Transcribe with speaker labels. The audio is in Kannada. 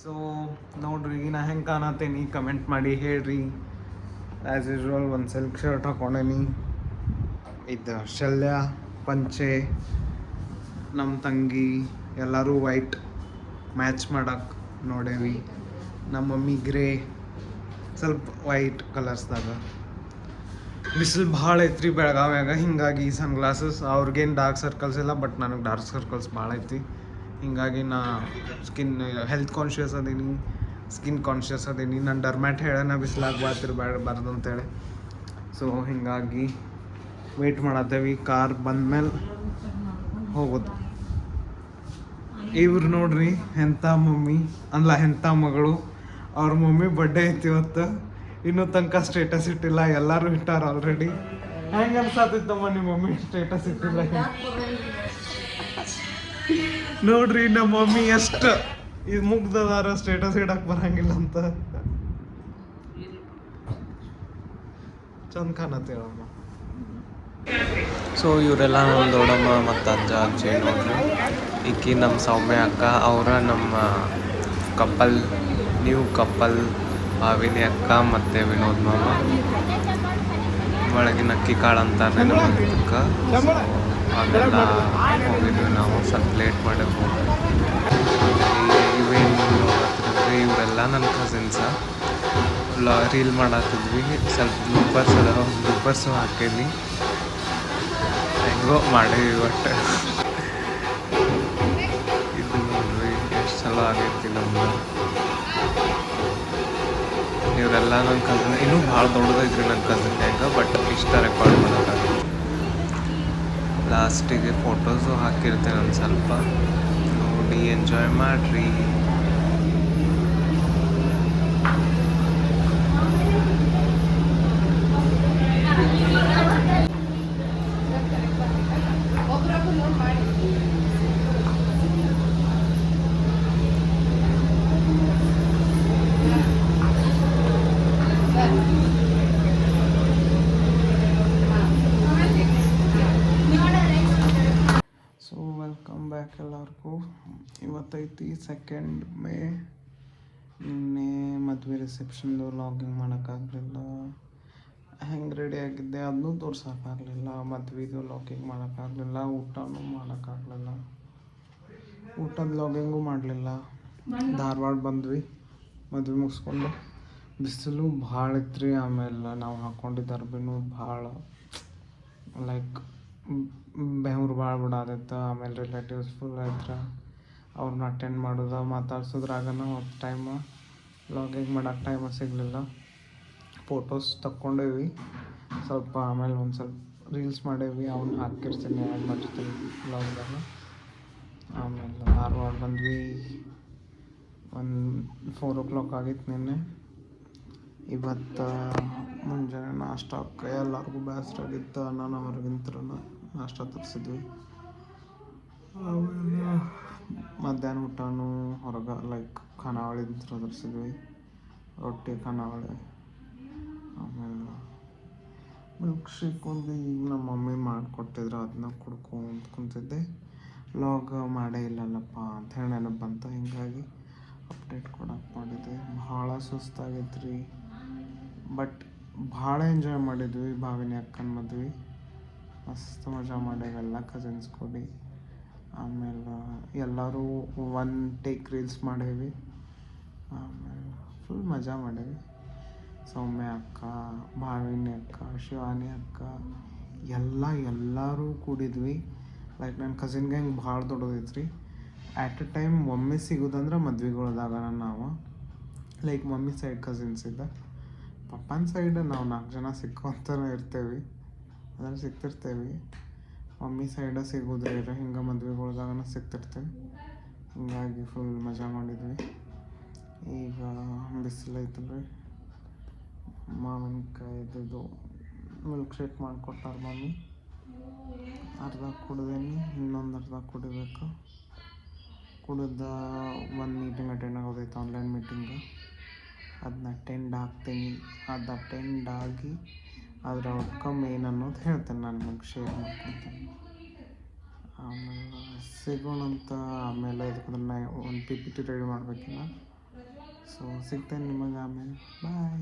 Speaker 1: ಸೊ ನೋಡ್ರಿ ನಾ ಹೆಂಗೆ ಕಾಣತ್ತೇನಿ ಕಮೆಂಟ್ ಮಾಡಿ ಹೇಳ್ರಿ. ಆ್ಯಸ್ ಯೂಶ್ವಲ್ ಒಂದು ಸಿಲ್ಕ್ ಶರ್ಟ್ ಹಾಕೊಂಡೇನಿ. ಇದು ಶಲ್ಯ ಪಂಚೆ, ನಮ್ಮ ತಂಗಿ ಎಲ್ಲರೂ ವೈಟ್ ಮ್ಯಾಚ್ ಮಾಡಕ್ಕೆ ನೋಡೇವಿ. ನಮ್ಮ ಮಮ್ಮಿ ಗ್ರೇ ಸ್ವಲ್ಪ ವೈಟ್ ಕಲರ್ಸ್ದಾಗ. ಬಿಸಿಲು ಭಾಳ ಐತ್ರಿ ಬೆಳಗಾವ್ಯಾಗ, ಹಿಂಗಾಗಿ ಸನ್ಗ್ಲಾಸಸ್ ಅವ್ರಿಗೇನು ಡಾರ್ಕ್ ಸರ್ಕಲ್ಸ್ ಇಲ್ಲ, ಬಟ್ ನನಗೆ ಡಾರ್ಕ್ ಸರ್ಕಲ್ಸ್ ಭಾಳ ಐತಿ. ಹಿಂಗಾಗಿ ನಾ ಸ್ಕಿನ್ ಹೆಲ್ತ್ ಕಾನ್ಷಿಯಸ್ ಅದೀನಿ, ಸ್ಕಿನ್ ಕಾನ್ಷಿಯಸ್ ಅದೀನಿ. ನಾನು ಡರ್ಮ್ಯಾಟ್ ಹೇಳೋಣ ಬಿಸಿಲಾಗ ಬಾರ್ದು ಅಂತೇಳಿ. ಸೊ ಹಿಂಗಾಗಿ ವೆಯ್ಟ್ ಮಾಡತ್ತೇವಿ ಕಾರ್ ಬಂದ್ಮೇಲೆ ಹೋಗೋದು. ಇವ್ರು ನೋಡ್ರಿ ಎಂಥ ಮಮ್ಮಿ ಅಲ್ಲ ಎಂಥ ಮಗಳು. ಅವ್ರ ಮಮ್ಮಿ ಬರ್ಡೇ ಐತಿ ಇವತ್ತು, ಇನ್ನೂ ತನಕ ಸ್ಟೇಟಸ್ ಇಟ್ಟಿಲ್ಲ. ಎಲ್ಲರೂ ಇಟ್ಟಾರ ಆಲ್ರೆಡಿ. ಹೆಂಗೆ ಅನ್ಸಾತಿತ್ತಮ್ಮ ನಿಮ್ಮ ಮಮ್ಮಿ ಸ್ಟೇಟಸ್ ಇಟ್ಟಿಲ್ಲ? ನೋಡ್ರಿ ನಮ್ಮ ಮಮ್ಮಿ ಎಷ್ಟು ಇದು ಮುಗ್ದದಾರ ಸ್ಟೇಟಸ್ ಇಡಕ್ಕೆ ಬರಂಗಿಲ್ಲ ಅಂತ. ಚಂದ ಕಾಣತ್ತೇಳಮ್ಮ. ಸೊ ಇವರೆಲ್ಲ ನಮ್ಮ ದೊಡ್ಡಮ್ಮ ಮತ್ತು ಅಜ್ಜ ಅಜ್ಜಿ ನೋಡ್ರಿ. ಈಕಿ ನಮ್ಮ ಸೌಮ್ಯ ಅಕ್ಕ, ಅವರ ನಮ್ಮ ಕಪಲ್, ನ್ಯೂ ಕಪಲ್ ಭಾವಿನಿ ಅಕ್ಕ ಮತ್ತು ವಿನೋದ್ ಮಾಮ. ಒಳಗಿನ ಅಕ್ಕಿ ಕಾಳು ಅಂತಾರೆ ನಮ್ಮ ಇದಕ್ಕೆ. ಅವೆಲ್ಲ ಹೋಗಿದ್ವಿ ನಾವು, ಸ್ವಲ್ಪ ಲೇಟ್ ಮಾಡಿ ಹೋಗಿ. ಇವೇನು ನೋಡತ್ತಿದ್ವಿ ಇವರೆಲ್ಲ ನನ್ನ ಕಸಿನ್ಸ. ರೀಲ್ ಮಾಡತ್ತಿದ್ವಿ, ಸ್ವಲ್ಪ ಬ್ಲೂಪರ್ಸು ಹಾಕೀನಿ. ಹೆಂಗೋ ಮಾಡೀವಿ ಒಟ್ಟು. ಇದು ನೋಡ್ರಿ ಎಷ್ಟು ಚಲೋ ಆಗೈತಿ ನಮ್ದು. ಇವರೆಲ್ಲ ನನ್ನ ಕಸಿನ್, ಇನ್ನೂ ಭಾಳ ದೊಡ್ಡದೈತ್ರಿ ನನ್ನ ಕಸಿನ್ ಹೆಂಗೆ, ಬಟ್ ಇಷ್ಟ ರೆಕಾರ್ಡ್ ಮಾಡೋಕ್ಕಾಗತ್ತೆ. ಲಾಸ್ಟಿಗೆ ಫೋಟೋಸು ಹಾಕಿರ್ತೇನೆ ಒಂದು ಸ್ವಲ್ಪ, ನೋಡಿ ಎಂಜಾಯ್ ಮಾಡಿರಿ. ಸೊ ವೆಲ್ಕಮ್ ಬ್ಯಾಕ್ ಎಲ್ಲರಿಗೂ. ಇವತ್ತೈತಿ 2 ಮೇ. ನಿನ್ನೆ ಮದುವೆ ರಿಸೆಪ್ಷನ್ದು ಲಾಗಿಂಗ್ ಮಾಡೋಕ್ಕಾಗಲಿಲ್ಲ. ಹೆಂಗೆ ರೆಡಿ ಆಗಿದ್ದೆ ಅದನ್ನೂ ತೋರ್ಸೋಕ್ಕಾಗಲಿಲ್ಲ. ಮದುವೆದು ಲಾಗಿಂಗ್ ಮಾಡೋಕ್ಕಾಗಲಿಲ್ಲ, ಊಟನೂ ಮಾಡೋಕ್ಕಾಗಲಿಲ್ಲ. ಊಟದ ಲಾಗಿಂಗೂ ಮಾಡಲಿಲ್ಲ. ಧಾರವಾಡ ಬಂದ್ವಿ ಮದುವೆ ಮುಗಿಸ್ಕೊಂಡು. ಬಿಸಿಲು ಭಾಳ ಇತ್ತು. ಆಮೇಲೆ ನಾವು ಹಾಕ್ಕೊಂಡಿದ್ದ ಅರ್ಬಿನೂ ಭಾಳ ಲೈಕ್ ಬೆವ್ರು ಭಾಳ ಬಿಡಾದಿತ್ತು. ಆಮೇಲೆ ರಿಲೇಟಿವ್ಸ್ ಫುಲ್ ಇದ್ರೆ ಅವ್ರನ್ನ ಅಟೆಂಡ್ ಮಾಡೋದು ಮಾತಾಡ್ಸೋದ್ರಾಗನ ಟೈಮ, ಲಾಗಿಂಗ್ ಮಾಡೋಕೆ ಟೈಮ ಸಿಗಲಿಲ್ಲ. ಫೋಟೋಸ್ ತಕ್ಕೊಂಡೇವಿ ಸ್ವಲ್ಪ, ಆಮೇಲೆ ಒಂದು ಸ್ವಲ್ಪ ರೀಲ್ಸ್ ಮಾಡೇವಿ, ಅವ್ನು ಹಾಕಿರ್ತೀನಿ ಆ್ಯಡ್ ಮಾಡಿರ್ತೀನಿ ಬ್ಲಾಗ್ದಾಗ. ಆಮೇಲೆ ಧಾರವಾಡ ಬಂದ್ವಿ. ಒಂದು 4 o'clock ಆಗಿತ್ತು ನಿನ್ನೆ. ಇವತ್ತು ಮುಂಜಾನೆ ನಾಷ್ಟಕ್ಕೆ ಎಲ್ಲರಿಗೂ ಬೇಸರಾಗಿತ್ತು. ನಾನು ಹೊರಗಿಂತ್ರ ನಾಷ್ಟ ತರಿಸಿದ್ವಿ. ಆಮೇಲೆ ಮಧ್ಯಾಹ್ನ ಊಟನೂ ಹೊರಗೆ ಲೈಕ್ ಖಾನಾವಳಿಂತ್ರ ತರಿಸಿದ್ವಿ, ರೊಟ್ಟಿ ಖಾನಾವಳಿ. ಆಮೇಲೆ ಮಿಲ್ಕ್ ಶೇಕ್ ಒಂದು ಈಗ ನಮ್ಮ ಮಮ್ಮಿ ಮಾಡಿಕೊಟ್ಟಿದ್ರು, ಅದನ್ನ ಕುಡ್ಕೊಂಡು ಕುಂತಿದ್ದೆ. ವ್ಲಾಗ್ ಮಾಡೇ ಇಲ್ಲಲ್ಲಪ್ಪ ಅಂತ ಹೇಳಿ ನೆನಪು ಬಂತು, ಹಿಂಗಾಗಿ ಅಪ್ಡೇಟ್ ಕೊಡಕ್ಕೆ ಮಾಡಿದ್ದೆ. ಭಾಳ ಸುಸ್ತಾಗೈತೆ ರೀ, ಬಟ್ ಭಾಳ ಎಂಜಾಯ್ ಮಾಡಿದ್ವಿ. ಭಾವಿನಿ ಅಕ್ಕನ ಮದ್ವೆ ಮಸ್ತ್ ಮಜಾ ಮಾಡೇವಿ ಎಲ್ಲ ಕಸಿನ್ಸ್ ಕೂಡಿ. ಆಮೇಲೆ ಎಲ್ಲರೂ ಒನ್ ಟೇಕ್ ರೀಲ್ಸ್ ಮಾಡೇವಿ. ಆಮೇಲೆ ಫುಲ್ ಮಜಾ ಮಾಡೇವಿ. ಸೌಮ್ಯ ಅಕ್ಕ, ಭಾವಿನಿ ಅಕ್ಕ, ಶಿವಾನಿ ಅಕ್ಕ ಎಲ್ಲರೂ ಕೂಡಿದ್ವಿ. ಲೈಕ್ ನನ್ನ ಕಸಿನ್ಗೆ ಹೆಂಗೆ ಭಾಳ ದೊಡ್ಡದೈತ್ರಿ. ಆ್ಯಟ್ ಎ ಟೈಮ್ ಒಮ್ಮೆ ಸಿಗೋದಂದ್ರೆ ಮದ್ವೆಗಳ್ದಾಗ ನಾವು ಲೈಕ್ ಮಮ್ಮಿ ಸೈಡ್ ಕಸಿನ್ಸ್ ಇದ್ದ, ಪಪ್ಪನ ಸೈಡ್ ನಾವು 4 ಜನ ಸಿಕ್ಕೋಂತಲೇ ಇರ್ತೇವೆ, ಅದ್ರಲ್ಲಿ ಸಿಗ್ತಿರ್ತೇವೆ. ಮಮ್ಮಿ ಸೈಡ ಸಿಗೋದ್ರಿ ಹಿಂಗೆ ಮದ್ವೆಗಳ್ದಾಗನ ಸಿಗ್ತಿರ್ತೇವೆ. ಹಿಂಗಾಗಿ ಫುಲ್ ಮಜಾ ಮಾಡಿದ್ವಿ. ಈಗ ಬಿಸಿಲೈತಲ್ರಿ, ಮಾವಿನಕಾಯಿದು ಮಿಲ್ಕ್ ಶೇಕ್ ಮಾಡಿಕೊಟ್ಟಾರ ಮಮ್ಮಿ. ಅರ್ಧ ಕುಡ್ದೇನಿ, ಇನ್ನೊಂದು ಅರ್ಧ ಕುಡಿಬೇಕು. ಕುಡಿದ ಒಂದು ಮೀಟಿಂಗ್ ಅಟೆಂಡ್ ಆಗೋದೈತೆ, ಆನ್ಲೈನ್ ಮೀಟಿಂಗ್. ಅದನ್ನ ಅಟೆಂಡ್ ಆಗ್ತೀನಿ. ಅದು ಅಟೆಂಡ್ ಆಗಿ ಅದರ ಔಟ್ಕಮ್ ಏನು ಅನ್ನೋದು ಹೇಳ್ತೇನೆ, ನಾನು ನಿಮಗೆ ಶೇರ್ ಮಾಡ್ಕೊತೀನಿ. ಆಮೇಲೆ ಸಿಗೋಣಂತ. ಆಮೇಲೆ ಇದಕ್ಕೆ ಒಂದು PPT ರೆಡಿ ಮಾಡಬೇಕಿಲ್ಲ, ಸೊ ಸಿಗ್ತೇನೆ ನಿಮಗೆ ಆಮೇಲೆ ಬಾಯ್.